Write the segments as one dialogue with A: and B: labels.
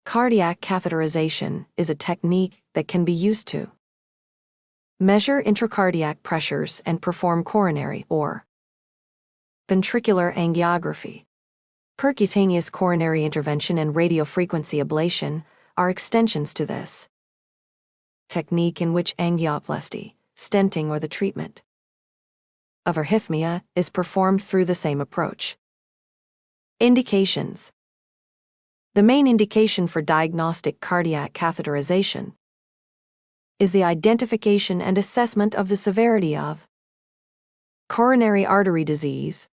A: Cardiac catheterization is a technique that can be used to measure intracardiac pressures and perform coronary or ventricular angiography. Percutaneous coronary intervention and radiofrequency ablation are extensions to this technique, in which angioplasty, stenting, or the treatment of arrhythmia is performed through the same approach. Indications. The main indication for diagnostic cardiac catheterization is the identification and assessment of the severity of coronary artery disease.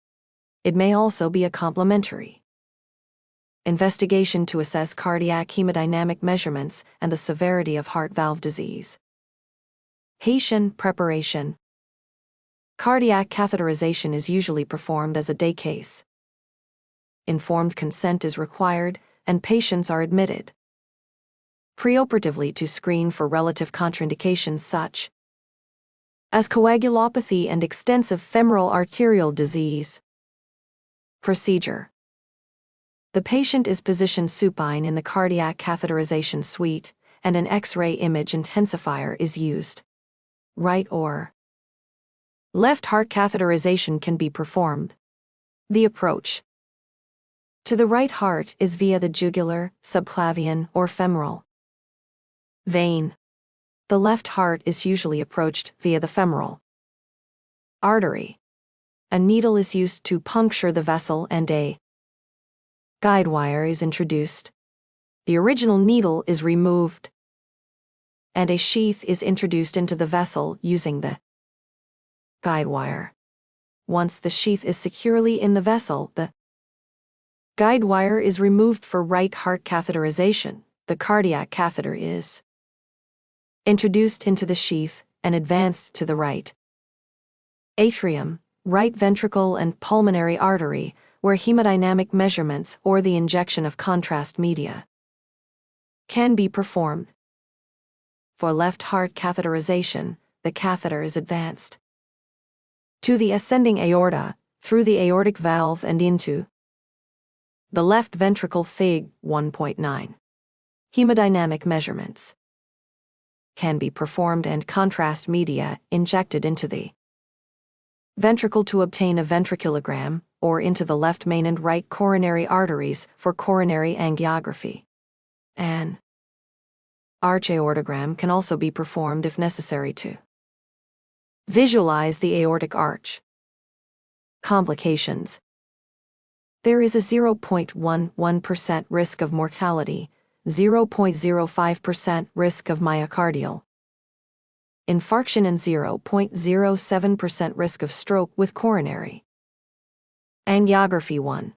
A: It may also be a complementary investigation to assess cardiac hemodynamic measurements and the severity of heart valve disease. Patient preparation. Cardiac catheterization is usually performed as a day case. Informed consent is required, and patients are admitted preoperatively to screen for relative contraindications such as coagulopathy and extensive femoral arterial disease. Procedure. The patient is positioned supine in the cardiac catheterization suite, and an X-ray image intensifier is used. Right or left heart catheterization can be performed. The approach to the right heart is via the jugular, subclavian, or femoral vein. The left heart is usually approached via the femoral artery. A needle is used to puncture the vessel and a guide wire is introduced. The original needle is removed, and a sheath is introduced into the vessel using the guide wire. Once the sheath is securely in the vessel, the guide wire is removed for right heart catheterization. The cardiac catheter is introduced into the sheath and advanced to the right atrium, right ventricle, and pulmonary artery, where hemodynamic measurements or the injection of contrast media can be performed. For left heart catheterization, the catheter is advanced to the ascending aorta, through the aortic valve and into the left ventricle. Fig. 1.9. Hemodynamic measurements can be performed and contrast media injected into the ventricle to obtain a ventriculogram, or into the left main and right coronary arteries for coronary angiography. An arch-aortogram can also be performed if necessary to visualize the aortic arch. Complications. There is a 0.11% risk of mortality, 0.05% risk of myocardial infarction, and 0.07% risk of stroke with coronary angiography. 1.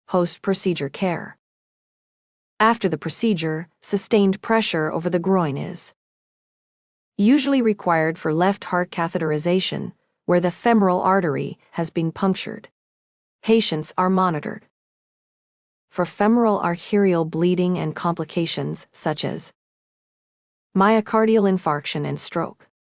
A: Post-procedure care. After the procedure, sustained pressure over the groin is usually required for left heart catheterization, where the femoral artery has been punctured. Patients are monitored for femoral arterial bleeding and complications such as myocardial infarction and stroke.